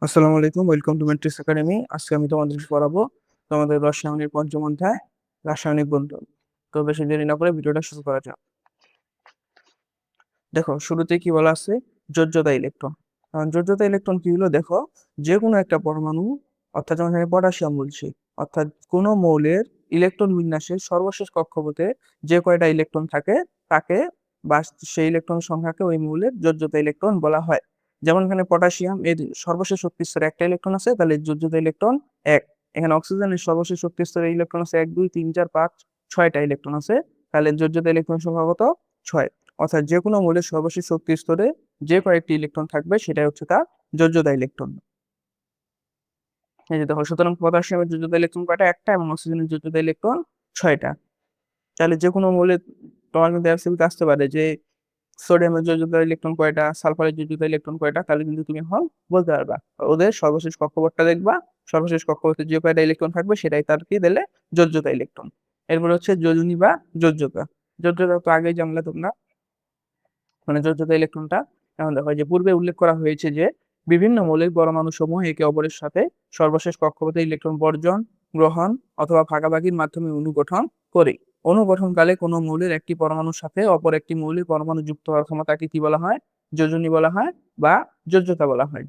আসসালামু আলাইকুম, welcome to matrix academy. আজকে আমি তোমাদেরকে পড়াবো তোমাদের রসায়নের পঞ্চম অধ্যায় রাসায়নিক বন্ধন। তো বেশি দেরি না করে ভিডিওটা শুরু করা যাক। দেখো শুরুতে কি বলা আছে, যোজ্যতা ইলেকট্রন। কারণ যোজ্যতা ইলেকট্রন কি হলো, দেখো যে কোনো একটা পরমাণু, অর্থাৎ যেমন এখানে পটাশিয়াম বলছি, অর্থাৎ কোনো মৌলের ইলেকট্রন বিন্যাসের সর্বশেষ কক্ষপথে যে কয়টা ইলেকট্রন থাকে তাকে বা সেই ইলেকট্রন সংখ্যাকে ওই মৌলের যোজ্যতা ইলেকট্রন বলা হয়। যেমন এখানে পটাশিয়াম এর সর্বশেষ শক্তি স্তরে একটা ইলেকট্রন আছে, তাহলে যোজ্যতা ইলেকট্রন এক। এখানে অক্সিজেনের সর্বশেষ শক্তি স্তরে ইলেকট্রন আছে 1 2 3 4 5 6টা ইলেকট্রন আছে, তাহলে যোজ্যতা ইলেকট্রন সংখ্যা কত? 6। অর্থাৎ যে কোনো মৌলের সর্বশেষ শক্তি স্তরে যে কয়েকটি ইলেকট্রন থাকবে সেটাই হচ্ছে তার যোজ্যতা ইলেকট্রন। এই যে দেখো, সুতরাং পটাশিয়ামের যোজ্যতা ইলেকট্রন কয়টা? একটা, এবং অক্সিজেনের যোজ্যতা ইলেকট্রন 6টা। তাহলে যে কোনো মৌলের তোমার কিন্তু এমসিকিউতে আসতে পারে যে সোডিয়ামের যোজ্যতা ইলেকট্রন কয়টা, সালফারের যোজ্যতা ইলেকট্রন কয়টা, তাহলে কিন্তু তুমি এখন বলতে পারবা। ওদের সর্বশেষ কক্ষপথটা দেখবা, সর্বশেষ কক্ষপথে যে কয়টা ইলেকট্রন থাকবে সেটাই তার কি দিলে যোজ্যতা ইলেকট্রন। এরপর হচ্ছে যোজনী বা যোজ্যতা। যোজ্যতা তো আগেই জানলে তোমরা, মানে যোজ্যতা ইলেকট্রনটা। এখন দেখো, যে পূর্বে উল্লেখ করা হয়েছে যে বিভিন্ন মৌলিক পরমাণু সমূহ একে অপরের সাথে সর্বশেষ কক্ষপথে ইলেকট্রন বর্জন, গ্রহণ অথবা ভাগাভাগির মাধ্যমে অনুগঠন করে। অনুগঠনকালে কোনো মৌলের একটি পরমাণুর সাথে অপর একটি মৌলিক পরমাণু যুক্ত হওয়ার ক্ষমতাকে কি বলা হয়? যোজনী বলা হয় বা যোজ্যতা বলা হয়।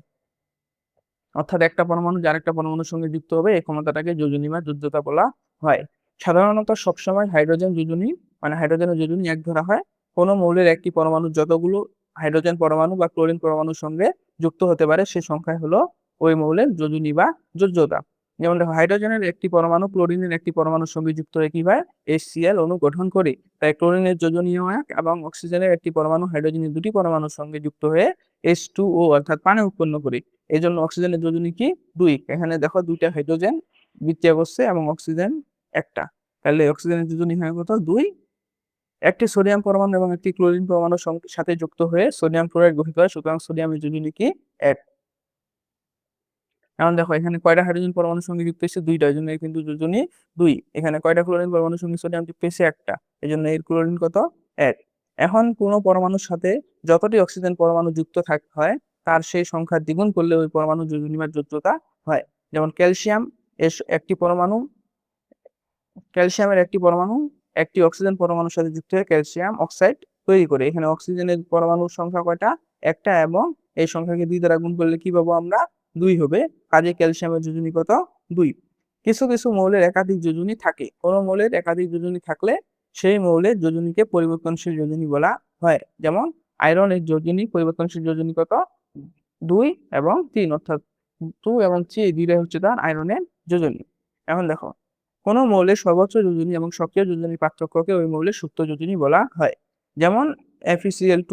অর্থাৎ একটা পরমাণু যার একটা পরমাণুর সঙ্গে যুক্ত হবে, এই ক্ষমতাটাকে যোজনী বা যোজ্যতা বলা হয়। সাধারণত সবসময় হাইড্রোজেন যোজনী, মানে হাইড্রোজেনের যোজনী এক ধরা হয়। কোনো মৌলের একটি পরমাণু যতগুলো হাইড্রোজেন পরমাণু বা ক্লোরিন পরমাণুর সঙ্গে যুক্ত হতে পারে সে সংখ্যা হলো ওই মৌলের যোজনী বা যোজ্যতা। যেমন দেখো, হাইড্রোজেনের একটি পরমাণু ক্লোরিনের একটি পরমাণুর সঙ্গে যুক্ত হয়ে কি হয়? HCl অণু গঠন করে। তাই ক্লোরিনের যোজনীয় এক, এবং অক্সিজেনের একটি পরমাণু হাইড্রোজেনের দুটি পরমাণুর সঙ্গে যুক্ত হয়ে H2O অর্থাৎ পানি উৎপন্ন করে। এই জন্য অক্সিজেনের যোজনী কি? 2। এখানে দেখো দুইটা হাইড্রোজেন বিক্রিয়া করছে এবং অক্সিজেন একটা, তাহলে অক্সিজেনের যোজনী হয় কত? 2। একটি সোডিয়াম পরমাণু এবং একটি ক্লোরিন পরমাণুর সাথে যুক্ত হয়ে সোডিয়াম ক্লোরাইড গঠিত হয়, সুতরাং সোডিয়ামের যোজনী কি? 1। এখন দেখো, এখানে কয়টা হাইড্রোজেন পরমাণুর সঙ্গে যুক্ত হয়েছে? 2টা, এই জন্য এর কিন্তু যোজনী 2। এখানে কয়টা ক্লোরিন পরমাণুর সঙ্গে সোডিয়াম যুক্ত হয়েছে? একটা, এই জন্য এর ক্লোরিন কত? 1। এখন কোনো পরমাণুর সাথে যতটি অক্সিজেন পরমাণু যুক্ত হয় তার সেই সংখ্যা দ্বিগুণ করলে ওই পরমাণুর যোজনী বা যোজ্যতা হয়। যেমন ক্যালসিয়াম এর একটি পরমাণু, ক্যালসিয়ামের একটি পরমাণু একটি অক্সিজেন পরমাণুর সাথে যুক্ত হয়ে ক্যালসিয়াম অক্সাইড তৈরি করে। এখানে অক্সিজেনের পরমাণুর সংখ্যা কয়টা? একটা, এবং এই সংখ্যাকে 2 দ্বারা গুণ করলে কি পাবো আমরা? 2 হবে। কাজে ক্যালসিয়ামের যোজনী কত? 2। কিছু কিছু মৌলের একাধিক যোজনী থাকে। কোনো মৌলের একাধিক যোজনী থাকলে সেই মৌলের যোজনীকে পরিবর্তনশীল যোজনী বলা হয়। যেমন আয়রনের যোজনী, পরিবর্তনশীল যোজনী কত? 2 এবং 3, অর্থাৎ 2 এবং 3 এই দুইটাই হচ্ছে তার আয়রনের যোজনী। এখন দেখো, কোনো মৌলের সর্বোচ্চ যোজনী এবং সক্রিয় যোজনীর পার্থক্যকে ওই মৌলের সুপ্ত যোজনী বলা হয়। যেমন FeCl2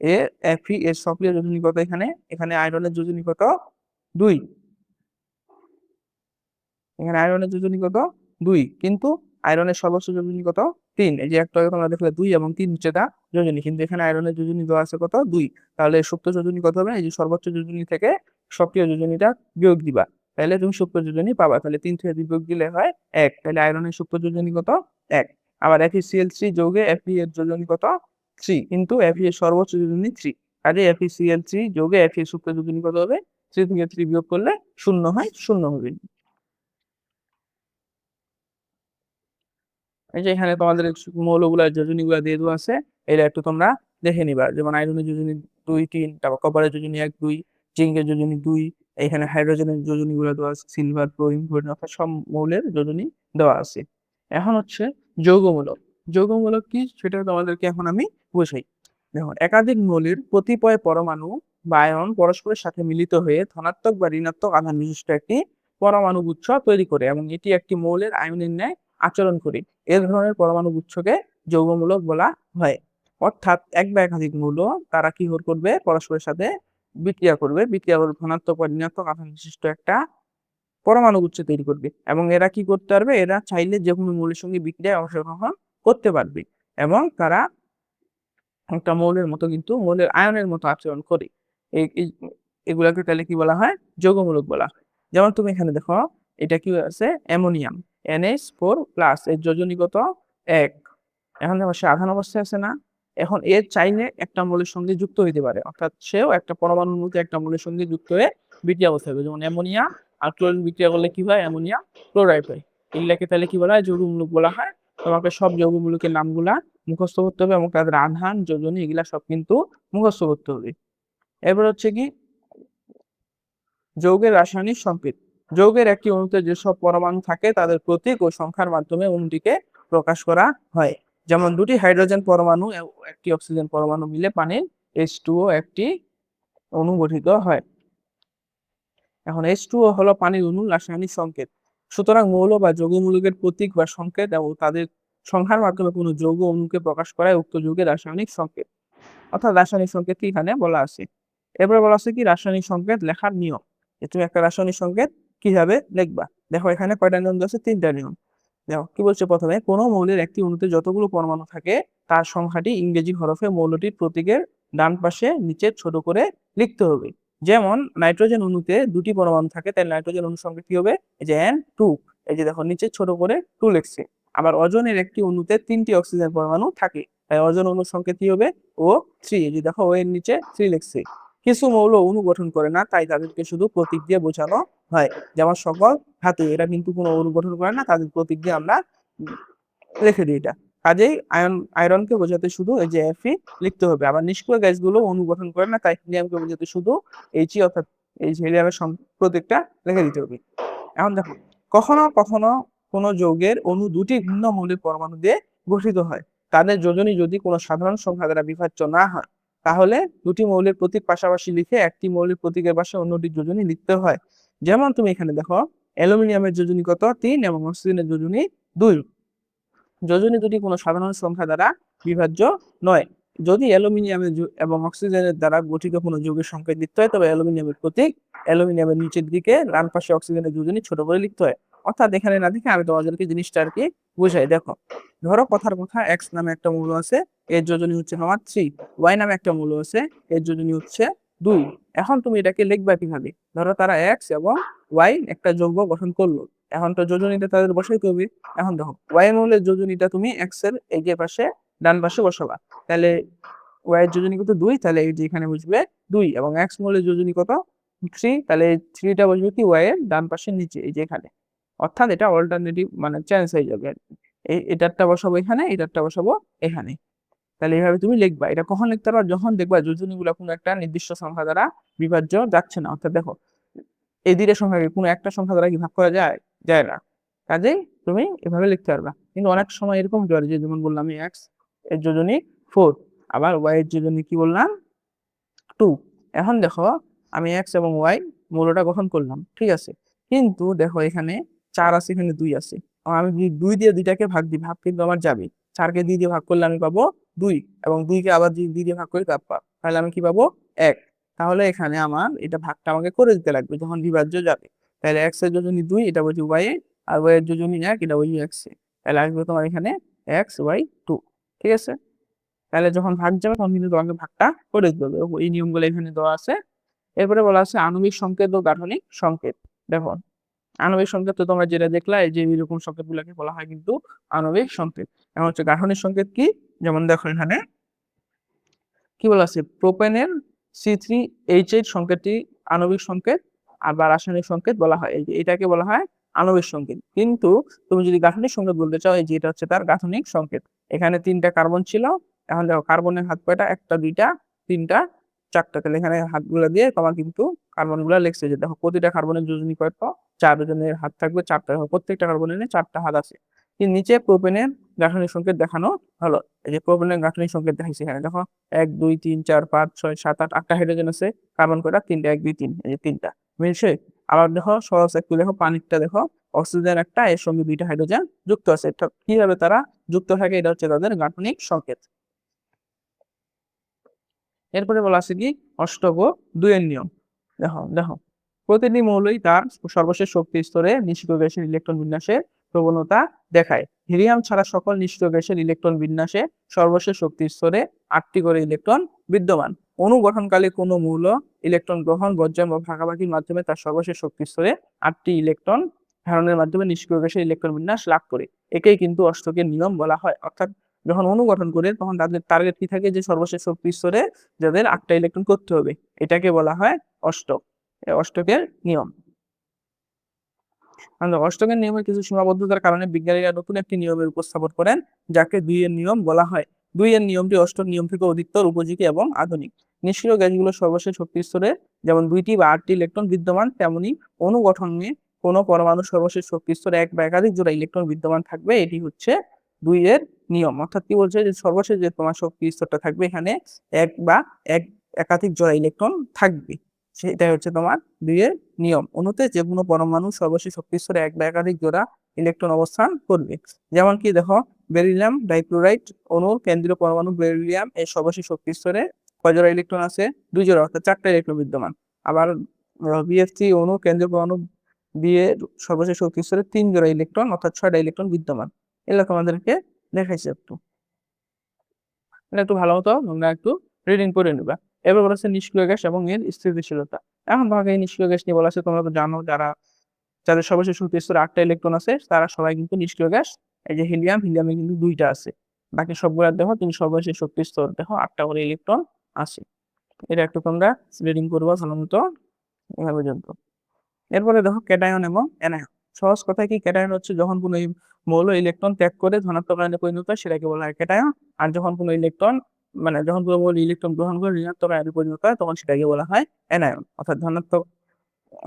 এর Fe এর সক্রিয় যোজনী কত? এখানে এখানে আয়রনের যোজনী কত? 2। এখানে আয়রনের যোজনী কত? 2, কিন্তু আয়রনের সর্বোচ্চ যোজনী কত? 3। এই যে একটা তোমরা দেখলে 2 এবং 3 হচ্ছে তার যোজনী, কিন্তু এখানে আয়রনের যোজনী দেওয়া আছে কত? 2। তাহলে সুপ্ত যোজনী কত হবে? এই যে সর্বোচ্চ যোজনী থেকে সক্রিয় যোজনীটা বিয়োগ দিবা, তাহলে তুমি সুপ্ত যোজনী পাবা। তাহলে 3 থেকে 2 বিয়োগ দিলে হয় 1, তাহলে আয়রনের সুপ্ত যোজনী কত? 1। আবার FeCl3 যৌগে Fe এর যোজনী কত? 3, কিন্তু Fe এর সর্বোচ্চ যোজনী 3। কাজে FeCl3 যৌগে Fe এর সুপ্ত যোজনী কত হবে? 3 থেকে 3 বিয়োগ করলে 0 হয়, 0 হবে। এই যে এখানে তোমাদের মৌলগুলার যোজনীগুলা দিয়ে দেওয়া আছে, এটা একটু তোমরা দেখে নিবা। যেমন আয়রনের যোজনী 2 3, তারপর কপারের যোজনী 1 2, জিঙ্কের যোজনী 2। এখানে হাইড্রোজেনের যোজনীগুলো দেওয়া আছে, সিলভার, ক্লোরিন, ফ্লোরিন, অর্থাৎ সব মৌলের যোজনী দেওয়া আছে। এখন হচ্ছে যৌগমূলক। যৌগমূলক কি সেটা তোমাদেরকে এখন আমি বুঝাই। দেখো, একাধিক মৌলের কতিপয় পরমাণু বা আয়ন পরস্পরের সাথে মিলিত হয়ে ধনাত্মক বা ঋণাত্মক আধান বিশিষ্ট একটি পরমাণু গুচ্ছ তৈরি করে, এবং এটি একটি মৌলের আয়নের ন্যায় আচরণ করে। এ ধরনের পরমাণু গুচ্ছকে যৌগমূলক বলা হয়। অর্থাৎ এক বা একাধিক মৌল তারা কি করবে? পরস্পরের সাথে বিক্রিয়া করবে, বিক্রিয়া করে ধনাত্মক বা ঋণাত্মক আধান বিশিষ্ট একটা পরমাণু গুচ্ছ তৈরি করবে। এবং এরা কি করতে পারবে? এরা চাইলে যে কোনো মৌলের সঙ্গে বিক্রিয়ায় অংশগ্রহণ করতে পারবে, এবং তারা একটা মৌলের মতো, কিন্তু মৌলের আয়নের মতো আচরণ করে। এগুলাকে তাহলে কি বলা হয়? যৌগমূলক বলা হয়। যেমন তুমি এখানে দেখো, এটা কি আছে? অ্যামোনিয়াম NH4+, এর যোজনী কত? 1। এখন দেখো, সে আধান অবস্থায় আছে না? এখন এর চাইলে একটা মৌলের সঙ্গে যুক্ত হইতে পারে, অর্থাৎ সেও একটা পরমাণুর মধ্যে একটা মৌলের সঙ্গে যুক্ত হয়ে বিক্রিয়া করতে হবে, যেমন অ্যামোনিয়া আর ক্লোরিন বিক্রিয়া করলে কি হয়, অ্যামোনিয়া ক্লোরাইড হয়। এগুলাকে তাহলে কি বলা হয়, যৌগমূলক বলা হয়। তোমাকে সব যৌগমূলকের নামগুলা মুখস্থ করতে হবে এবং তাদের আধান, যোজনী এগুলা সব কিন্তু মুখস্থ করতে হবে। এরপর হচ্ছে কি যৌগের রাসায়নিক সংকেত। যৌগের একটি অণুতে যেসব পরমাণু থাকে তাদের প্রতীক ও সংখ্যার মাধ্যমে অণুটিকে প্রকাশ করা হয়। যেমন দুটি হাইড্রোজেন পরমাণু ও একটি অক্সিজেন পরমাণু মিলে পানির H2O একটি অণু গঠিত হয়। এখন H2O হলো পানির অণুর রাসায়নিক সংকেত। সুতরাং মৌল বা যৌগমূলকের প্রতীক বা সংকেত এবং তাদের সংখ্যার মাধ্যমে কোনো যৌগ অণুকে প্রকাশ করায় উক্ত যৌগের রাসায়নিক সংকেত। অর্থাৎ রাসায়নিক সংকেত এখানে বলা আছে। এরপরে বলা আছে কি রাসায়নিক সংকেত লেখার নিয়ম। যে তুমি একটা রাসায়নিক সংকেত কিভাবে লিখবা। দেখো এখানে কয়টা নিয়ম আছে, 3টা নিয়ম। দেখো কি বলছে, প্রথমে কোনো মৌলের একটি অণুতে যতগুলো পরমাণু থাকে তার সংখ্যাটি ইংরেজি হরফে মৌলটির প্রতীকের ডান পাশে নিচে ছোট করে লিখতে হবে। যেমন নাইট্রোজেন অণুতে দুটি পরমাণু থাকে, তাই নাইট্রোজেন অণুর সংখ্যা কি হবে, এই যে N2, এই যে দেখো নিচে ছোট করে 2 লিখছে। আবার অজনের একটি অণুতে 3টি অক্সিজেন পরমাণু থাকে, তাই অজন অণুর সংখ্যা কি হবে, O3, এই যে দেখো O এর নিচে 3 লিখছে। কিছু মৌল অণু গঠন করে না, তাই তাদেরকে শুধু প্রতীক দিয়ে বোঝানো হয়। যেমন সকল ধাতু, এরা কিন্তু কোনো অণু গঠন করে না, তাদের প্রতীক দিয়ে আমরা রেখে দিই এটা। কাজেই আয়রনকে বোঝাতে শুধু এই যে Fe লিখতে হবে। আবার নিষ্ক্রিয় গ্যাসগুলো অণু গঠন করে না, তাই হিলিয়ামকে বোঝাতে শুধু He, অর্থাৎ এই যে হিলিয়ামের প্রতীকটা লিখে দিতে হবে। এখন দেখো, কখনো কখনো কোনো যৌগের অণু দুটি ভিন্ন মৌলের পরমাণু দিয়ে গঠিত হয়। তাদের যোজনী যদি কোনো সাধারণ সংখ্যা দ্বারা বিভাজ্য না হয়, তাহলে দুটি মৌলের প্রতীক পাশাপাশি লিখে একটি মৌলের প্রতীকের পাশে অন্যটির যোজনী লিখতে হয়। যেমন তুমি এখানে দেখো, অ্যালুমিনিয়ামের যোজনী কত, 3, এবং অক্সিজেনের যোজনী 2। যোজনী দুটি কোনো সাধারণ সংখ্যা দ্বারা বিভাজ্য নয়। যদি অ্যালুমিনিয়ামের এবং অক্সিজেনের দ্বারা গঠিত কোনো যৌগের সংকেত লিখতে হয়, তবে অ্যালুমিনিয়ামের প্রতীক অ্যালুমিনিয়ামের নিচের দিকে ডান পাশে অক্সিজেনের যোজনী ছোট করে লিখতে হয়। অর্থাৎ এখানে না দেখে আমি তোমাদেরকে জিনিসটা আর কি বুঝাই। দেখো, ধরো কথার কথা X নামে একটা মৌল আছে, এর যোজনী হচ্ছে তোমার 3। Y নামে একটা মৌল আছে, এর যোজনী হচ্ছে 2। এখন তুমি এটাকে লিখবা কিভাবে, ধরো তারা X এবং Y একটা যৌগ গঠন করলো, এখন তো যোজনীটা তাদের বসাইতে হবে। এখন দেখো, Y মৌলের যোজনীটা তুমি X এর এই যে পাশে ডান পাশে বসাবা, তাহলে Y এর যোজনী কত, 2, তাহলে এই যে এখানে বসবে 2, এবং X মৌলের যোজনী কত, 3, তাহলে 3টা বসবে কি Y এর ডান পাশের নিচে, এই যে এখানে। অর্থাৎ এটা অল্টারনেটিভ মানে চেঞ্জ হয়ে যাবে আর কি। এটারটা বসাবো এখানে, এটারটা বসাবো এখানে। তাহলে এইভাবে তুমি লিখবা। এটা কখন লিখতে পারবা, যখন দেখবা যোজনীগুলো কোনো একটা নির্দিষ্ট সংখ্যা দ্বারা বিভাজ্য যাচ্ছে না। অর্থাৎ দেখো, এই দুইটা সংখ্যাকে কোনো একটা সংখ্যা দ্বারা কি ভাগ করা যায়, যায় না। কাজেই তুমি এভাবে লিখতে পারবা। কিন্তু অনেক সময় এরকম হতে পারে যে, যেমন বললাম আমি X এর যোজনী 4, আবার Y এর যোজনী কি বললাম 2। এখন দেখো, আমি X এবং Y মৌলটা গঠন করলাম, ঠিক আছে, কিন্তু দেখো এখানে 4 আছে, এখানে 2 আছে। আমি যদি 2 দিয়ে 2টাকে ভাগ দিই, ভাগ কিন্তু আমার যাবে। 4কে 2 দিয়ে ভাগ করলে আমি পাবো 2, এবং 2কে আবার যদি 2 দিয়ে ভাগ করি তাহলে আমি কি পাবো, 1। তাহলে এখানে আমার এটা ভাগটা আমাকে করে দিতে লাগবে যখন বিভাজ্য যাবে। তাহলে X এর যোজনী 2, এটা বলছি Y এ, আর Y এর যোজনী 1, এটা বলছি X এ। তাহলে আসবে তোমার এখানে XY2, ঠিক আছে। তাহলে যখন ভাগ যাবে তখন কিন্তু তোমাকে ভাগটা করে দিতে হবে। এই নিয়মগুলো এখানে দেওয়া আছে। এরপরে বলা আছে আণবিক সংকেত ও গাঠনিক সংকেত। দেখো, আণবিক সংকেত তো তোমরা যেটা দেখলা, এই যে এরকম সংকেতগুলোকে বলা হয় কিন্তু আণবিক সংকেত। এখন হচ্ছে গাঠনিক সংকেত কি, যেমন দেখো এখানে কি বলা আছে, প্রোপেনের C3H8 সংকেতটি আণবিক সংকেত বা রাসায়নিক সংকেত বলা হয়। এই যে এটাকে বলা হয় আণবিক সংকেত। কিন্তু তুমি যদি গাঠনিক সংকেত বলতে চাও, এই যে এটা হচ্ছে তার গাঠনিক সংকেত। এখানে 3টা কার্বন ছিল, এখন দেখো কার্বনের হাত কয়টা, 1টা 2টা 3টা 4টা, তাহলে এখানে হাতগুলো দিয়ে তোমার কিন্তু কার্বন গুলা লিখছে। যে দেখো প্রতিটা কার্বনের যোজনী কয়টা, 4 জনের হাত থাকবে 4টা, প্রত্যেকটা কার্বনের 4টা হাত আছে। কিন্তু নিচে প্রোপেনের গাঠনিক সংকেত দেখানো হলো। এই যে প্রোপেনের গাঠনিক সংকেত দেখাইছে এখানে, দেখো 1 2 3 4 5 6 7 8, 8টা হাইড্রোজেন আছে, কার্বন কয়টা, 3টা, 1 2 3, এই যে 3টা মিলছে। আবার দেখো সহজ একটু দেখো, পানিরটা দেখো, অক্সিজেন একটা, এর সঙ্গে 2টা হাইড্রোজেন যুক্ত আছে। এটা কিভাবে তারা যুক্ত থাকে, এটা হচ্ছে তাদের গাঠনিক সংকেত। এরপরে বলা আছে কি অষ্টক ও 2 এর নিয়ম। দেখো দেখো, প্রতিটি মৌলই তার সর্বশেষ শক্তি স্তরে নিষ্ক্রিয় গ্যাসের ইলেকট্রন বিন্যাসের প্রবণতা দেখায়। হিলিয়াম ছাড়া সকল নিষ্ক্রিয় গ্যাসের ইলেকট্রন বিন্যাসে সর্বশেষ শক্তি স্তরে 8টি করে ইলেকট্রন বিদ্যমান। অণু গঠনকালে কোনো মৌল ইলেকট্রন গ্রহণ, বর্জন বা ভাগাভাগির মাধ্যমে তার সর্বশেষ শক্তি স্তরে 8টি ইলেকট্রন ধারণের মাধ্যমে নিষ্ক্রিয় গ্যাসের ইলেকট্রন বিন্যাস লাভ করে। একেই কিন্তু অষ্টকের নিয়ম বলা হয়। অর্থাৎ যখন অণু গঠন করে তখন তাদের টার্গেট কি থাকে, যে সর্বশেষ শক্তি স্তরে যাদের 8টা ইলেকট্রন করতে হবে, এটাকে বলা হয় অষ্টক। অষ্টকের নিয়ম। অষ্টকের নিয়মের কিছু সীমাবদ্ধতার কারণে বিজ্ঞানীরা নতুন একটি নিয়মের উপস্থাপন করেন, যাকে ২-এর নিয়ম বলা হয়। ২-এর নিয়মটি অষ্টক নিয়ম থেকে অধিকতর উপযোগী এবং আধুনিক। নিষ্ক্রিয় গ্যাসগুলোর সর্বশেষ শক্তি স্তরে যেমন ২টি বা ৮টি ইলেকট্রন বিদ্যমান, তেমনি অণু গঠনে কোনো পরমাণুর সর্বশেষ শক্তি স্তরে এক বা একাধিক জোড়া ইলেকট্রন বিদ্যমান থাকবে। এটি হচ্ছে ২-এর নিয়ম। অর্থাৎ কি বলছে, যে সর্বশেষ যে তোমার শক্তি স্তরটা থাকবে, এখানে এক বা একাধিক জোড়া ইলেকট্রন থাকবে। সেটাই হচ্ছে তোমার ২-এর নিয়ম। অণুতে যে কোনো পরমাণু সর্বশেষ শক্তি স্তরে এক বা একাধিক জোড়া ইলেকট্রন অবস্থান করবে। যেমন কি দেখো, বেরিলিয়াম ডাইক্লোরাইড অণুর কেন্দ্রীয় পরমাণু বেরিলিয়াম এর সর্বশেষ শক্তি স্তরে কয় জোড়া ইলেকট্রন আছে? ২ জোড়া, অর্থাৎ 4টা ইলেকট্রন বিদ্যমান। আবার BF3 অণু কেন্দ্রীয় পরমাণু বি এর সর্বশেষ শক্তি স্তরে 3 জোড়া ইলেকট্রন, অর্থাৎ 6টা ইলেকট্রন বিদ্যমান। এগুলো তোমাদেরকে দেখাইছে একটু। এটা একটু ভালো মতো তোমরা একটু রিডিং করে নিবা। এবার বলা হচ্ছে নিষ্ক্রিয় গ্যাস এবং এর স্থিতিশীলতা। এখন তোমাকে এই নিষ্ক্রিয় গ্যাস নিয়ে বলা আছে, তোমরা তো জানো, যাদের সর্বশেষ শক্তি স্তরে 8টা ইলেকট্রন আছে, তারা সবাই কিন্তু নিষ্ক্রিয় গ্যাস। এই যে হিলিয়ামে কিন্তু 2টা আছে। বাকি সবগুলা দেখো তুমি সর্বশেষ শক্তি স্তর দেখো 8টা করে ইলেকট্রন আছে। এটা একটু তোমরা রিডিং করবা ভালো মতো এভাবে পর্যন্ত। এরপরে দেখো ক্যাটায়ন এবং অ্যানায়ন। সহজ কথায় কি, ক্যাটায়ন হচ্ছে যখন কোনো মৌল ইলেকট্রন ত্যাগ করে ধনাত্মক আয়নে পরিণত হয়, সেটাকে বলা হয় ক্যাটায়ন। আর যখন কোনো ইলেকট্রন যখন কোনো মৌল ইলেকট্রন গ্রহণ করে ঋণাত্মক আয়নে পরিণত হয়, তখন সেটাকে বলা হয় অ্যানায়ন। অর্থাৎ ধনাত্মক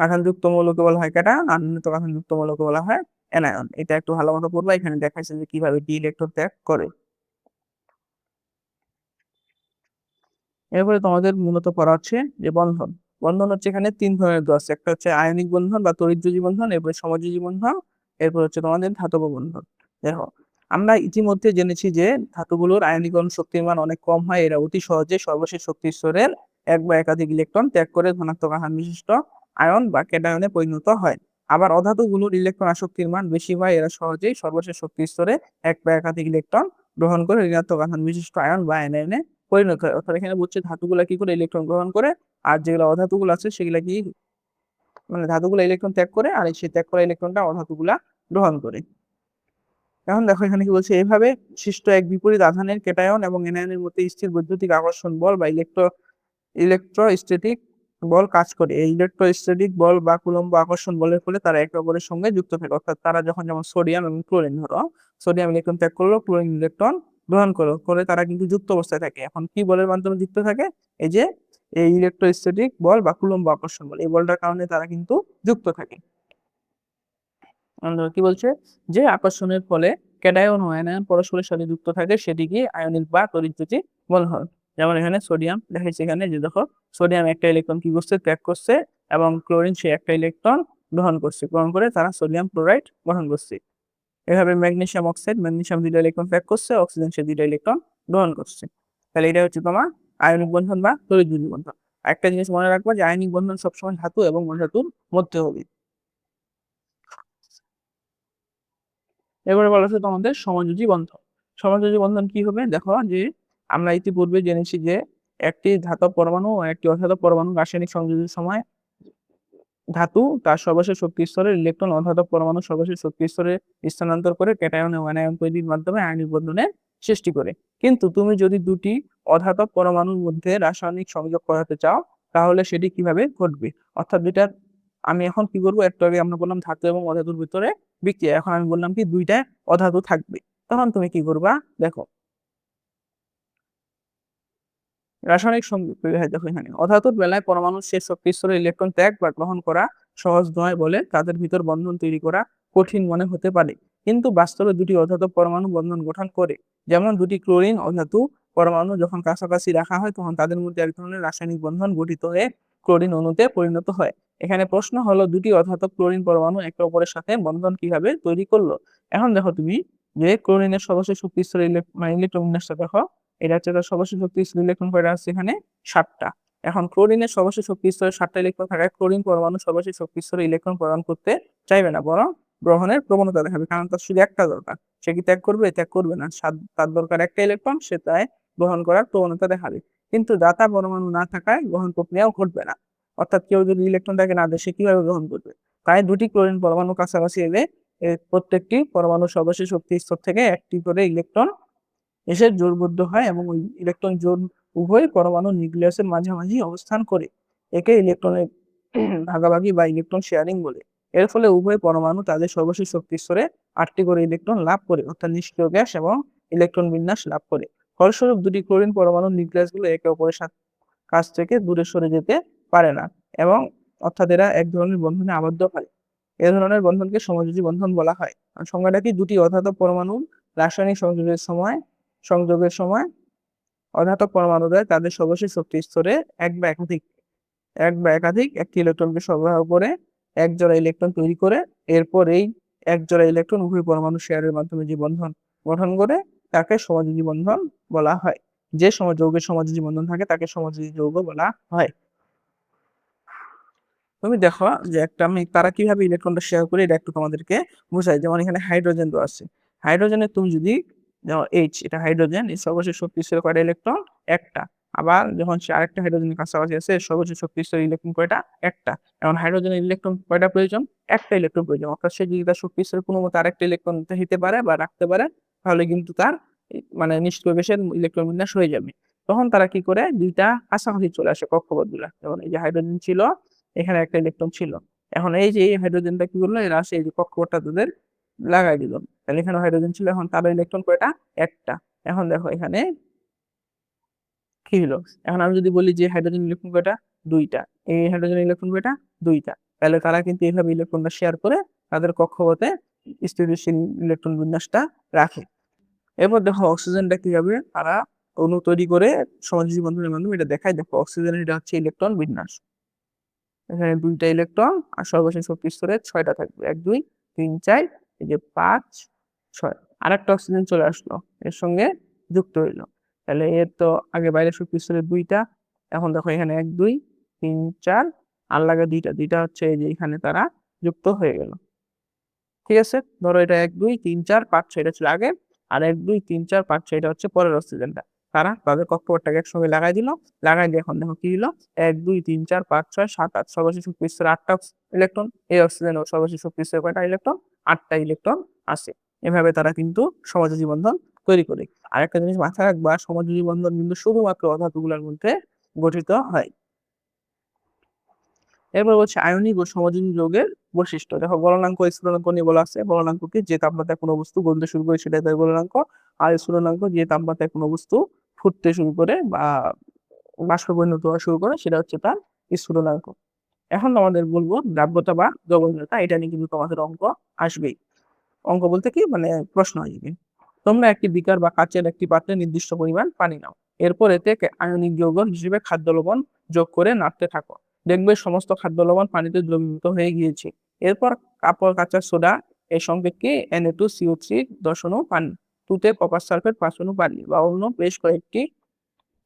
আধানযুক্ত মৌলকে বলা হয় ক্যাটায়ন, আর ঋণাত্মক আধানযুক্ত মৌলকে বলা হয় অ্যানায়ন। এটা একটু ভালো মতো পড়বা। এখানে দেখাইছে যে কিভাবে ডি ইলেকট্রন ত্যাগ করে। এরপরে তোমাদের মূলত পড়া হচ্ছে যে বন্ধন। বন্ধন হচ্ছে এখানে 3 ধরনের দেওয়া আছে। একটা হচ্ছে আয়নিক বন্ধন বা তড়িৎযোজী বন্ধন, এরপরে সমযোজী বন্ধন, এরপর হচ্ছে তোমাদের ধাতব বন্ধন। দেখো, আমরা ইতিমধ্যে জেনেছি যে ধাতুগুলোর আয়নীকরণ শক্তির মান অনেক কম হয়। এরা অতি সহজে সর্বশেষ শক্তি স্তরের এক বা একাধিক ইলেকট্রন ত্যাগ করে ধনাত্মক আধান বিশিষ্ট আয়ন বা ক্যাটায়নে পরিণত হয়। আবার অধাতুগুলোর ইলেকট্রন আসক্তির মান বেশি হয়। এরা সহজেই সর্বশেষ শক্তি স্তরে এক বা একাধিক ইলেকট্রন গ্রহণ করে ঋণাত্মক আধান বিশিষ্ট আয়ন বা অ্যানায়নে পরিণত হয়। অর্থাৎ এখানে বলছে ধাতুগুলা কি করে ইলেকট্রন গ্রহণ করে, আর যেগুলো অধাতুগুলো আছে সেগুলা কি ধাতুগুলা ইলেকট্রন ত্যাগ করে, আর সেই ত্যাগ করা ইলেকট্রনটা অধাতুগুলা গ্রহণ করে। এখন দেখো এখানে কি বলছে, এভাবে সৃষ্ট এক বিপরীত আধানের ক্যাটায়ন এবং অ্যানায়নের মধ্যে স্থির বৈদ্যুতিক আকর্ষণ বল বা ইলেকট্রোস্ট্যাটিক বল কাজ করে। এই ইলেকট্রোস্ট্যাটিক বল বা কুলম্ব আকর্ষণ বলের ফলে তারা একে অপরের সঙ্গে যুক্ত থাকে। অর্থাৎ তারা যখন, যেমন সোডিয়াম এবং ক্লোরিন, ধরো সোডিয়াম ইলেকট্রন ত্যাগ করলো, ক্লোরিন ইলেকট্রন গ্রহণ করলো, করে তারা কিন্তু যুক্ত অবস্থায় থাকে। এখন কি বলের মাধ্যমে যুক্ত থাকে? এই যে এই ইলেকট্রোস্ট্যাটিক বল বা কুলম্ব আকর্ষণ বল, এই বলটার কারণে তারা কিন্তু যুক্ত থাকে। কি বলছে, যে আকর্ষণের ফলে ক্যাটায়ন ও অ্যানায়ন পরস্পরের সাথে যুক্ত থাকে, সেটিকে আয়নিক বা তড়িৎযোজী বলা হয়। যেমন এখানে সোডিয়াম দেখাইছে, এখানে যে দেখো সোডিয়াম একটা ইলেকট্রন কি করছে, ত্যাগ করছে, এবং ক্লোরিন সে একটা ইলেকট্রন গ্রহণ করছে, গ্রহণ করে তারা সোডিয়াম ক্লোরাইড গঠন করছে। এভাবে ম্যাগনেসিয়াম অক্সাইড, ম্যাগনেসিয়াম 2টা ইলেকট্রন ত্যাগ করছে, অক্সিজেন সে 2টা ইলেকট্রন গ্রহণ করছে। তাহলে এটা হচ্ছে তোমার আয়নিক বন্ধন বা তড়িৎযোজী বন্ধন। একটা জিনিস মনে রাখবা, যে আয়নিক বন্ধন সবসময় ধাতু এবং অধাতুর মধ্যে হবে। এবারে বলা হচ্ছে তোমাদের সমযোজী বন্ধন। সমযোজী বন্ধন কি হবে? দেখো, যে আমরা ইতিপূর্বে জেনেছি যে একটি ধাতব পরমাণু ও একটি অধাতব পরমাণু রাসায়নিক সংযোজনের সময় ধাতু তার সর্বশেষ শক্তি স্তরের ইলেকট্রন অধাতব পরমাণু সর্বশেষ শক্তি স্তরে স্থানান্তর করে ক্যাটায়ন ও অ্যানায়ন তৈরির মাধ্যমে আয়নিক বন্ধনের সৃষ্টি করে। কিন্তু তুমি যদি দুটি অধাতব পরমাণুর মধ্যে রাসায়নিক সংযোগ করাতে চাও, তাহলে সেটি কিভাবে ঘটবে? অর্থাৎ দুইটা, আমি এখন কি করবো, একটু আগে আমরা বললাম ধাতু এবং অধাতুর ভিতরে বিক্রিয়া, এখন আমি বললাম কি দুইটা অধাতু থাকবে, তখন তুমি কি করবা? দেখো, রাসায়নিক সংযোগ তৈরি হয়। দেখো এখানে অধাতুর বেলায় পরমাণুর শেষ শক্তি স্তরে ইলেকট্রন ত্যাগ বা গ্রহণ করা সহজ নয় বলে তাদের ভিতর বন্ধন তৈরি করা কঠিন মনে হতে পারে। কিন্তু বাস্তবে দুটি অধাতব পরমাণু বন্ধন গঠন করে। যেমন দুটি ক্লোরিন অধাতু পরমাণু যখন কাছাকাছি রাখা হয়, তখন তাদের মধ্যে এক ধরনের রাসায়নিক বন্ধন গঠিত হয়ে ক্লোরিন অণুতে পরিণত হয়। এখানে প্রশ্ন হলো, দুটি অধাতব ক্লোরিন পরমাণু একে অপরের সাথে বন্ধন কিভাবে তৈরি করলো? এখন দেখো তুমি, যে ক্লোরিনের সর্বশেষ শক্তি স্তরে ইলেকট্রন বিন্যাসটা দেখো, এটা হচ্ছে তার সর্বশেষ শক্তি স্তর, ইলেকট্রন কয়টা আছে এখানে? 7টা। এখন ক্লোরিনের সর্বশেষ শক্তি স্তরে 7টা ইলেকট্রন থাকায় ক্লোরিন পরমাণু সর্বশেষ শক্তি স্তরে ইলেকট্রন প্রদান করতে চাইবে না, বরং গ্রহণের প্রবণতা দেখাবে। কারণ তার শুধু একটা দরকার, সে কি ত্যাগ করবে? ত্যাগ করবে না। তার দরকার একটা ইলেকট্রন, সে তাই গ্রহণ করার প্রবণতা দেখাবে। কিন্তু দাতা পরমাণু না থাকায় গ্রহণ প্রক্রিয়াও ঘটবে না। অর্থাৎ কেউ যদি ইলেকট্রনটাকে না দেয়, সে কিভাবে গ্রহণ করবে? তাই দুটি ক্লোরিন পরমাণু কাছাকাছি এলে প্রত্যেকটি পরমাণু সর্বশেষ শক্তি স্তর থেকে একটি করে ইলেকট্রন এসে জোড়বদ্ধ হয়, এবং ওই ইলেকট্রন জোড় উভয় পরমাণু নিউক্লিয়াসের মাঝামাঝি অবস্থান করে। একে ইলেকট্রনের ভাগাভাগি বা ইলেকট্রন শেয়ারিং বলে। এর ফলে উভয় পরমাণু তাদের সর্বশেষ শক্তি স্তরে 8টি করে ইলেকট্রন লাভ করে, অর্থাৎ নিষ্ক্রিয় গ্যাস এবং ইলেকট্রন বিন্যাস লাভ করে। ফলস্বরূপ দুটি ক্লোরিন পরমাণুর নিউক্লিয়াসগুলো একে অপরের কাছ থেকে দূরে সরে যেতে পারে না, এবং অর্থাৎ এরা এক ধরনের বন্ধনে আবদ্ধ হয়। এ ধরনের বন্ধনকে সমযোজী বন্ধন বলা হয়। সংজ্ঞাটা কি? দুটি অধাতব পরমাণুর রাসায়নিক সংযোগের সময় অধাতব পরমাণুদ্বয় তাদের সর্বশেষ শক্তি স্তরে এক বা একাধিক একটি ইলেকট্রনকে সরবরাহ করে এক জোড়া ইলেকট্রন তৈরি করে, এরপর এই এক জোড়া ইলেকট্রন উভয় পরমাণু শেয়ারের মাধ্যমে যে বন্ধন গঠন করে তাকে সমযোজী বন্ধন বলা হয়। যে যৌগের সমযোজী বন্ধন থাকে তাকে সমযোজী যৌগ বলা হয়। তুমি দেখো যে তারা কিভাবে ইলেকট্রনটা শেয়ার করে, এটা একটু তোমাদেরকে বুঝাই। যেমন এখানে হাইড্রোজেন দেওয়া আছে। হাইড্রোজেনের তুমি যদি H, এটা হাইড্রোজেন, এর সর্বশেষ শক্তি স্তরে কয়টা ইলেকট্রন? একটা। আবার যখন সে আরেকটা হাইড্রোজেনের কাছাকাছি আছে, সর্বশেষ শক্তি স্তরে ইলেকট্রন কয়টা? একটা। এখন হাইড্রোজেনের ইলেকট্রন কয়টা প্রয়োজন? একটা ইলেকট্রন প্রয়োজন। অর্থাৎ সে যদি তার শক্তি স্তরে কোনো মতে আরেকটা ইলেকট্রন দিতে পারে বা রাখতে পারে, তাহলে কিন্তু তার মানে নিষ্ক্রিয় গ্যাসের ইলেকট্রন বিন্যাস হয়ে যাবে। তখন তারা কি করে? দুইটা কাছাকাছি চলে আসে কক্ষপথগুলা। যেমন এই যে হাইড্রোজেন ছিল, এখানে একটা ইলেকট্রন ছিল। এখন এই যে হাইড্রোজেনটা কি করলো? এরা আসে এই যে কক্ষপথটা তাদের লাগাই দিল। তাহলে এখানে হাইড্রোজেন ছিল, এখন তার ইলেকট্রন কয়টা? একটা। এখন দেখো এখানে কি হলো? এখন আমি যদি বলি যে হাইড্রোজেন ইলেকট্রন কয়টা? দুইটা। এই হাইড্রোজেন ইলেকট্রন কয়টা? দুইটা। তাহলে তারা কিন্তু এইভাবে ইলেকট্রনটা শেয়ার করে তাদের কক্ষপথে স্থিতিশীল ইলেকট্রন বিন্যাসটা রাখে। এরপর দেখো অক্সিজেনটা কিভাবে তারা অণু তৈরি করে সমযোজী বন্ধনের মাধ্যমে এটা দেখায়। দেখো অক্সিজেনের এটা হচ্ছে ইলেকট্রন বিন্যাস। এখানে দুইটা ইলেকট্রন আর সর্বশেষ শক্তি স্তরে 6টা থাকবে। 1 2 3 4, এই যে 5 6। আরেকটা অক্সিজেন চলে আসলো, এর সঙ্গে যুক্ত হইলো। তাহলে এর তো আগে বাইরের শক্তি স্তরে 2টা। এখন দেখো এখানে 1 2 3 4 আর লাগে দুইটা হচ্ছে এই যে এখানে তারা যুক্ত হয়ে গেল। ঠিক আছে, ধরো এটা 1 2 3 4 5 6 এটা ছিল আগে, আর 1 2 3 4 5 6 এটা হচ্ছে পরের অক্সিজেনটা। তারা তাদের কক্ষপথটাকে একসঙ্গে লাগাই দিল। লাগাই দিয়ে এখন দেখো কি হলো? 1 2 3 4 5 6 7 8, সর্বশেষ শক্তি স্তরে 8টা ইলেকট্রন। এই অক্সিজেনের সর্বশেষ শক্তি স্তরে কয়টা ইলেকট্রন? 8টা ইলেকট্রন আছে। এভাবে তারা কিন্তু সমযোজী বন্ধন তৈরি করে। আরেকটা জিনিস মাথায় রাখবা, সমযোজী বন্ধন কিন্তু শুধুমাত্র অধাতুগুলোর মধ্যে গঠিত হয়। এরপর হচ্ছে আয়নিক ও সমযোজী যৌগের বৈশিষ্ট্য। দেখো গলনাঙ্ক, স্ফুটনাঙ্ক নিয়ে বলা আছে। গলনাঙ্ক কি? যে তাপমাত্রায় কোনো বস্তু গলতে শুরু করে সেটাই তার গলনাঙ্ক। আর স্ফুটনাঙ্ক যে তাপমাত্রায় কোনো বস্তু ফুটতে শুরু করে বা বাষ্পে পরিণত হওয়া শুরু করে সেটা হচ্ছে তার স্ফুটনাঙ্ক। এখন তোমাদের বলবো দ্রাব্যতা বা দ্রবণীয়তা, এটা নিয়ে কিন্তু তোমাদের অঙ্ক আসবেই। অঙ্ক বলতে কি মানে প্রশ্ন আসবে। তোমরা একটি বিকার বা কাচের একটি পাত্রে নির্দিষ্ট পরিমাণ পানি নাও। এরপর এতে আয়নিক যৌগ হিসেবে খাদ্য লবণ যোগ করে নাড়তে থাকো। দেখবে সমস্ত খাদ্য লবণ পানিতে দ্রবীভূত হয়ে গিয়েছে। এরপর কাপড় কাঁচা সোডা এর সংকেতকে Na2CO3 পানি, 2তে কপার সালফেট 5 পানি বা অন্য বেশ কয়েকটি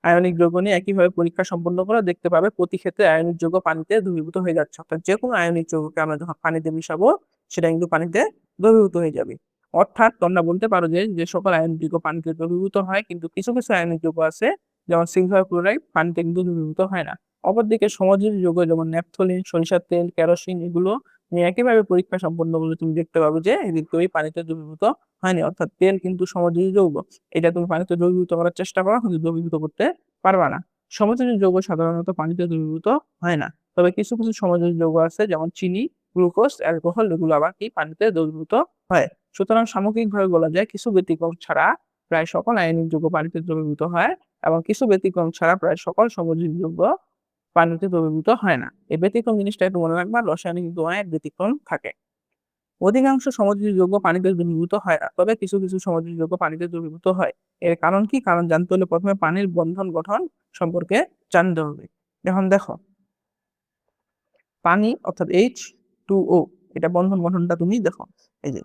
আয়নিক যৌগ নিয়ে একইভাবে পরীক্ষা সম্পন্ন করে দেখতে পাবে প্রতি ক্ষেত্রে আয়নিক যৌগ পানিতে দ্রবীভূত হয়ে যাচ্ছে। অর্থাৎ যে কোনো আয়নিক যৌগকে আমরা যখন পানিতে মিশাবো সেটা কিন্তু পানিতে দ্রবীভূত হয়ে যাবে। অর্থাৎ তোমরা বলতে পারো যে সকল আয়নিক যৌগ পানিতে দ্রবীভূত হয়, কিন্তু কিছু কিছু আয়নিক যৌগ আছে যেমন সিলভার ক্লোরাইড পানিতে কিন্তু দ্রবীভূত হয় না। অপরদিকে সমযোজী যৌগ যেমন ন্যাপথলিন, সরিষার তেল, কেরোসিন এগুলো নিয়ে একইভাবে পরীক্ষা সম্পন্ন করলে তুমি দেখতে পাবে যে এদের কেউই পানিতে দ্রবীভূত হয়নি। অর্থাৎ তেল কিন্তু সমযোজী যৌগ, এটা তুমি পানিতে দ্রবীভূত করার চেষ্টা করো কিন্তু দ্রবীভূত করতে পারবা না। সমযোজী যৌগ সাধারণত পানিতে দ্রবীভূত হয় না, তবে কিছু কিছু সমযোজী যৌগ আছে যেমন চিনি, গ্লুকোজ, অ্যালকোহল এগুলো আবার কি পানিতে দ্রবীভূত হয়। সুতরাং সামগ্রিকভাবে বলা যায় কিছু ব্যতিক্রম ছাড়া প্রায় সকল আয়নিক যৌগ পানিতে দ্রবীভূত হয়, এবং কিছু ব্যতিক্রম ছাড়া প্রায় সকল সমযোজী যৌগ পানিতে দ্রবীভূত হয় না। এই ব্যতিক্রম জিনিসটা একটু মনে রাখবা, রসায়নে কিন্তু অনেক ব্যতিক্রম থাকে। অধিকাংশ সমযোজী যৌগ পানিতে দ্রবীভূত হয় না, তবে কিছু কিছু সমযোজী যৌগ পানিতে দ্রবীভূত হয়। এর কারণ কি? কারণ জানতে হলে প্রথমে পানির বন্ধন গঠন সম্পর্কে জানতে হবে। এখন দেখো পানি অর্থাৎ H2O, এটা বন্ধন গঠনটা তুমি দেখো। এই যে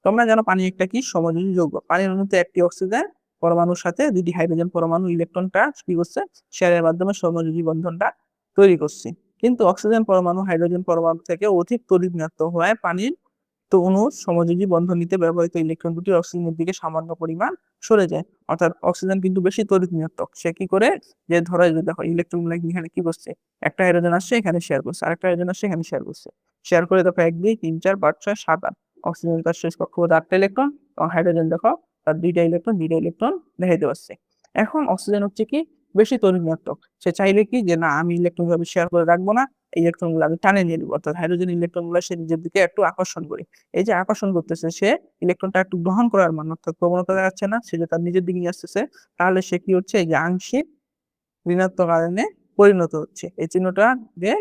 তোমরা জানো পানি একটা কি? সমযোজী যৌগ। পানির অণুতে একটি অক্সিজেন পরমাণুর সাথে দুটি হাইড্রোজেন পরমাণু ইলেকট্রনটা কি করছে? শেয়ারের মাধ্যমে সমযোজী বন্ধনটা তৈরি করছে। কিন্তু অক্সিজেন পরমাণু হাইড্রোজেন পরমাণু থেকে অধিক তড়িৎ ঋণাত্মক হওয়ায় পানির তো অণুর সমযোজী বন্ধন নিতে ব্যবহৃত ইলেকট্রন দুটি অক্সিজেনের দিকে সামান্য পরিমাণ সরে যায়। অর্থাৎ অক্সিজেন কিন্তু বেশি তড়িৎ ঋণাত্মক। সে কি করে? যে ধরো এই যে দেখো ইলেকট্রন গুলো এখানে কি করছে? একটা হাইড্রোজেন আসছে এখানে শেয়ার করছে, আরেকটা হাইড্রোজেন আসছে এখানে শেয়ার করছে। শেয়ার করে দেখো 1 2 3 4 5 6 7 8। অক্সিজেন তার শেষ কক্ষপথে 8টা ইলেকট্রন, এবং হাইড্রোজেন দেখো তার 2টা ইলেকট্রন দেখাইতে পারছে। এখন অক্সিজেন হচ্ছে কি বেশি তড়িৎ ঋণাত্মক। সে চাইলে কি যে না আমি ইলেকট্রন ভাবে শেয়ার করে রাখবো না, এই ইলেকট্রন গুলো আমি টানে নিয়ে নিবো, অর্থাৎ হাইড্রোজেন ইলেকট্রন গুলো সে নিজের দিকে একটু আকর্ষণ করে। এই যে আকর্ষণ করতেছে সে ইলেকট্রনটা একটু গ্রহণ করার মান, অর্থাৎ প্রবণতা দেখাচ্ছে না, সে যে তার নিজের দিকে নিয়ে আসতেছে, তাহলে সে কি হচ্ছে এই যে আংশিক ঋণাত্মক আয়নে পরিণত হচ্ছে। এই চিহ্নটা দিয়ে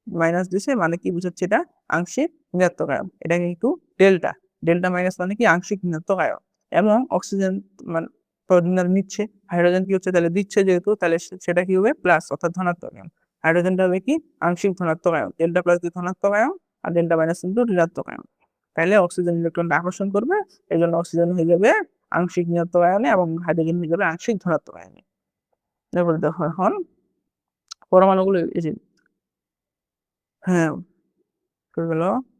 মাইনাস দিছে মানে কি বুঝাচ্ছে এটা আংশিক ঋণাত্মক আয়ন। এটা কিন্তু ডেল্টা, ডেল্টা মাইনাস মানে কি আংশিক ঋণাত্মক আয়ন। এবং অক্সিজেন মানে নিচ্ছে, হাইড্রোজেন কি হচ্ছে তাহলে দিচ্ছে যেহেতু, তাহলে সেটা কি হবে প্লাস অর্থাৎ ধনাত্মক আয়ন। হাইড্রোজেনটা হবে কি আংশিক ধনাত্মক আয়ন, ডেল্টা প্লাস দিয়ে ধনাত্মক আয়ন, আর ডেল্টা মাইনাস কিন্তু ঋণাত্মক আয়ন। তাহলে অক্সিজেন ইলেকট্রনটা আকর্ষণ করবে, এই জন্য অক্সিজেন হয়ে যাবে আংশিক ঋণাত্মক আয়নে এবং হাইড্রোজেন হয়ে যাবে আংশিক ধনাত্মক আয়নে। তারপরে দেখো এখন পরমাণুগুলো এই যে হ্যাঁ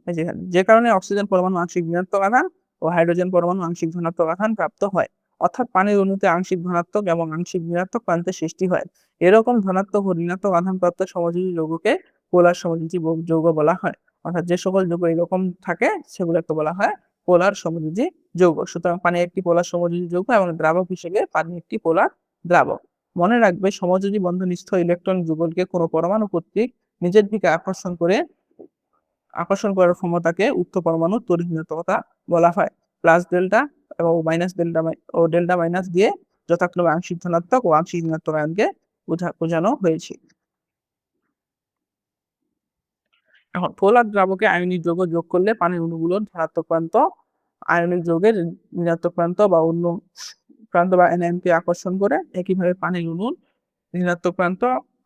এই যে কারণে অক্সিজেন পরমাণু আংশিক ঋণাত্মক আধান ও হাইড্রোজেন পরমাণু আংশিক ধনাত্মক আধান প্রাপ্ত হয়, অর্থাৎ পানির অণুতে আংশিক ধনাত্মক এবং আংশিক ঋণাত্মক প্রান্তের সৃষ্টি হয়। এরকম ধনাত্মক ও ঋণাত্মক আধান প্রাপ্ত সমযোজী যৌগকে পোলার সমযোজী যৌগ বলা হয়। অর্থাৎ যে সকল যৌগ এরকম থাকে সেগুলোকে বলা হয় পোলার সমযোজী যৌগ। সুতরাং পানি একটি পোলার সমযোজী যৌগ এবং দ্রাবক হিসেবে পানি একটি পোলার দ্রাবক। মনে রাখবে সমযোজী বন্ধনস্থ ইলেকট্রন যুগলকে কোনো পরমাণু কর্তৃক নিজের দিকে আকর্ষণ করার ক্ষমতাকে উক্ত পরমাণুর তড়িৎ ঋণাত্মকতা বলা হয়। প্লাস ডেল্টা এবং মাইনাস ডেল্টা ও ডেল্টা মাইনাস দিয়ে যথাক্রমে আংশিক ধনাত্মক ও আংশিক ঋণাত্মক আয়নকে বোঝানো হয়েছে। এখন পোলার দ্রাবকে আয়নিক যৌগ যোগ করলে পানির অণুগুলোর ধনাত্মক প্রান্ত আয়নিক যৌগের ঋণাত্মক প্রান্ত বা অন্য প্রান্ত বা এনএমকে আকর্ষণ করে, একইভাবে পানির অণুর ঋণাত্মক প্রান্ত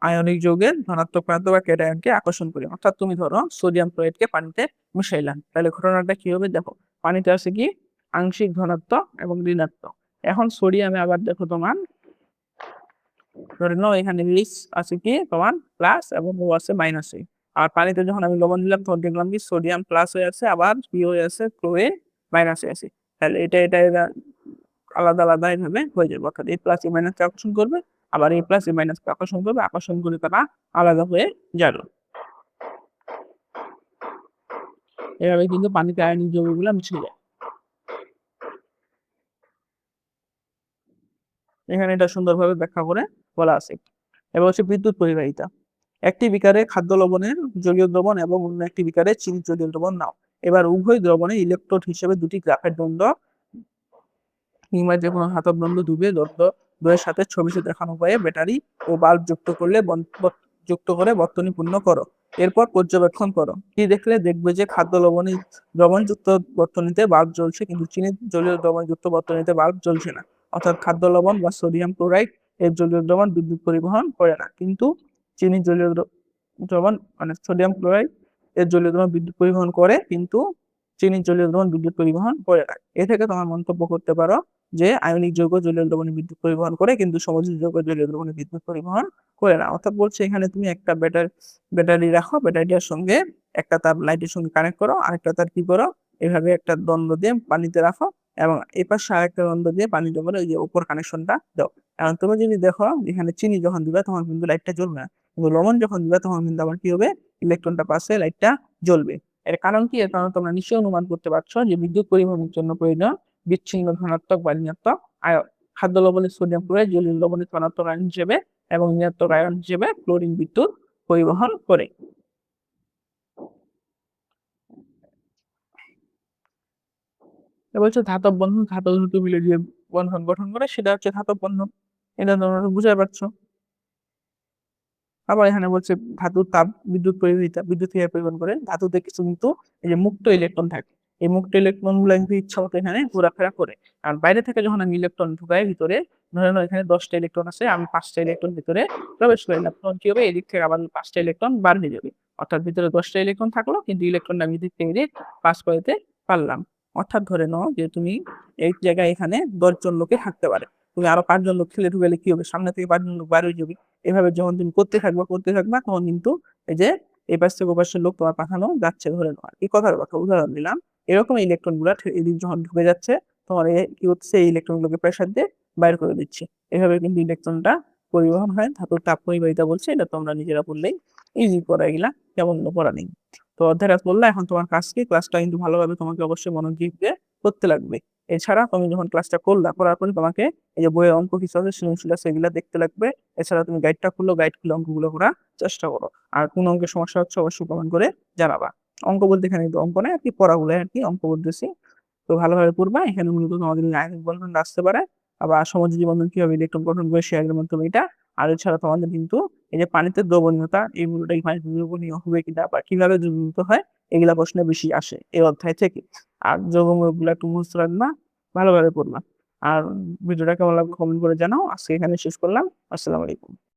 আয়নিক যৌগের ধনাত্মক প্রান্ত বা ক্যাটায়নকে আকর্ষণ করে। অর্থাৎ তুমি ধরো সোডিয়াম ক্লোরাইডকে পানিতে মিশাইলাম, তাহলে ঘটনাটা কি হবে দেখো, পানিতে আছে কি আংশিক ধনাত্মক এবং ঋণাত্মক। এখন সোডিয়ামে আবার দেখো তোমার ধরে নাও এখানে লিস আছে কি তোমার প্লাস এবং ও আছে মাইনাসে। আর পানিতে যখন আমি লবণ দিলাম তখন দেখলাম কি সোডিয়াম প্লাস হয়ে আছে, আবার কি হয়ে আছে ক্লোরিন মাইনাস হয়ে আছে। তাহলে এটা আলাদা আলাদা এভাবে হয়ে যাবে, অর্থাৎ এই প্লাস এই মাইনাসকে আকর্ষণ করবে, আবার এই প্লাস এই মাইনাসকে আকর্ষণ করবে, আকর্ষণ করে তারা আলাদা হয়ে যাবে। এভাবে কিন্তু পানিতে আয়নিক যৌগগুলো মিশে যায়। এখানে এটা সুন্দরভাবে ব্যাখ্যা করে বলা আছে। এবার হচ্ছে বিদ্যুৎ পরিবাহিতা। একটি বিকারে খাদ্য লবণের জলীয় দ্রবণ এবং অন্য একটি বিকারে চিনি জলীয় দ্রবণ নাও। এবার উভয় দ্রবণে ইলেকট্রোড হিসেবে দুটি গ্রাফের দ্বন্দ্ব কিংবা যে কোনো ধাতব দ্বন্দ্ব দ্বয়ের সাথে ছবিতে দেখানো হয়ে ব্যাটারি ও বাল্ব যুক্ত করে বর্তনী পূর্ণ করো। এরপর পর্যবেক্ষণ করো, কি দেখলে দেখবে যে খাদ্য দ্রবণযুক্ত বর্তনীতে বাল্ব জ্বলছে, কিন্তু চিনি জলীয় দ্রবণযুক্ত বর্তনীতে বাল্ব জ্বলছে না। অর্থাৎ খাদ্য লবণ বা সোডিয়াম ক্লোরাইড এর জলীয় দ্রবণ বিদ্যুৎ পরিবহন করে না, কিন্তু চিনি জলীয় দ্রবণ মানে সোডিয়াম ক্লোরাইড এর জলীয় দ্রবণ বিদ্যুৎ পরিবহন করে, কিন্তু চিনির জলীয় দ্রবণ বিদ্যুৎ পরিবহন করে না। এ থেকে তোমার মন্তব্য করতে পারো যে আয়নিক যৌগ জলীয় দ্রবণে বিদ্যুৎ পরিবহন করে, কিন্তু সমযোজী যৌগ জলীয় দ্রবণে বিদ্যুৎ পরিবহন করে না। অর্থাৎ বলছে এখানে তুমি একটা ব্যাটারি রাখো, ব্যাটারিটার সঙ্গে একটা তার লাইটের সঙ্গে কানেক্ট করো, আরেকটা তার কি করো এভাবে একটা দ্বন্দ্ব দিয়ে পানিতে রাখো, এবং এই পাশে আরেকটা দ্বন্দ্ব দিয়ে পানিতে করে ওই যে উপর কানেকশনটা দাও। এখন তুমি যদি দেখো এখানে চিনি যখন দিবে তখন কিন্তু লাইটটা জ্বলবে না, কিন্তু লবণ যখন দিবে তখন কিন্তু আবার কি হবে ইলেকট্রনটা পাশে লাইটটা জ্বলবে। এর কারণ কি? এর কারণ তোমরা নিশ্চয়ই অনুমান করতে পারছো যে বিদ্যুৎ পরিবহনের জন্য প্রয়োজন বিচ্ছিন্ন ধনাত্মক বা ঋণাত্মক আয়ন। খাদ্য লবণে সোডিয়াম ক্লোরাইড জলীয় লবণে ধনাত্মক আয়ন হিসেবে এবং ঋণাত্মক আয়ন হিসেবে ক্লোরিন বিদ্যুৎ পরিবহন করে। এবার হচ্ছে ধাতব বন্ধন, ধাতব ধাতু মিলে যে বন্ধন গঠন করে সেটা হচ্ছে ধাতব বন্ধন। এটা তোমরা বুঝতে পারছো। আবার এখানে বলছে ধাতুর তাপ বিদ্যুৎ কিভাবে পরিবহন করে। ধাতুতে কিছু কিন্তু এই যে মুক্ত ইলেকট্রন থাকে, এই মুক্ত ইলেকট্রন গুলো কিন্তু ইচ্ছা মতো এখানে ঘোরাফেরা করে। আর বাইরে থেকে যখন আমি ইলেকট্রন ঢুকাই ভিতরে, ধরে নাও এখানে 10টা ইলেকট্রন আছে, আমি 5টা ইলেকট্রন ভিতরে প্রবেশ করলাম, তখন কি হবে এদিক থেকে আবার 5টা ইলেকট্রন বার হয়ে যাবে। অর্থাৎ ভিতরে 10টা ইলেকট্রন থাকলো, কিন্তু ইলেকট্রনটা আমি এদিক থেকে পাস করতে পারলাম। অর্থাৎ ধরে নাও যে তুমি এই জায়গায় এখানে 10জন লোকে থাকতে পারে, তুমি আরো 5জন লোক ঠেলে ঢুকালে কি হবে, সামনে থেকে 5জন লোক বার হয়ে যাবে। এভাবে যখন তুমি করতে থাকবা তখন কিন্তু এই যে এই পাশ থেকে ওপাশের লোক তোমার পাঠানো যাচ্ছে, ধরে নেওয়া এই কথার কথা উদাহরণ দিলাম। এরকম ইলেকট্রন গুলা এদিক যখন ঢুকে যাচ্ছে তখন কি হচ্ছে এই ইলেকট্রন গুলোকে প্রেসার দিয়ে বাইর করে দিচ্ছে। এভাবে কিন্তু ইলেকট্রনটা পরিবহন হয়। ধাতুর তাপ পরিবাহিতা বলছে, এটা তোমরা নিজেরা পড়লেই ইজি পড়া, এগুলা কেমন পড়া নেই। তো অধ্যায়টা বললা, এখন তোমার কাজ কি, ক্লাসটা কিন্তু ভালোভাবে তোমাকে অবশ্যই মনোযোগ দিয়ে করতে লাগবে। এছাড়া তুমি যখন ক্লাসটা করার পরে তোমাকে এই যে বইয়ের অঙ্ক কিছু আছে সৃজনশীল আছে এগুলা দেখতে লাগবে। এছাড়া তুমি গাইড খুলে অঙ্কগুলো করার চেষ্টা করো। আর কোন অঙ্কের সমস্যা হচ্ছে অবশ্যই কমেন্ট করে জানাবা। অঙ্ক বলতে এখানে কিন্তু অঙ্ক নয় আরকি, পড়াগুলো আরকি অঙ্ক বলতেছি। তো ভালোভাবে পড়বা। এখানে মূলত তোমাদের আয়নিক বন্ধন আসতে পারে, আবার সমযোজী বন্ধন কিভাবে ইলেকট্রন গঠন করে শেয়ারের মাধ্যমে এটা। আর এছাড়া তোমাদের কিন্তু এই যে পানিতে দ্রবণীয়তা, এই মূলটা কি পানিতে দ্রবণীয় হবে কিনা বা কিভাবে দ্রবীভূত হয়, এগুলা প্রশ্ন বেশি আসে এই অধ্যায় থেকে। আর যৌগমূলকগুলো একটু মুখস্থ রাখবা, ভালোভাবে পড়বা। আর ভিডিওটা কেমন লাগলো কমেন্ট করে জানাও। আজকে এখানে শেষ করলাম। আসসালামু আলাইকুম।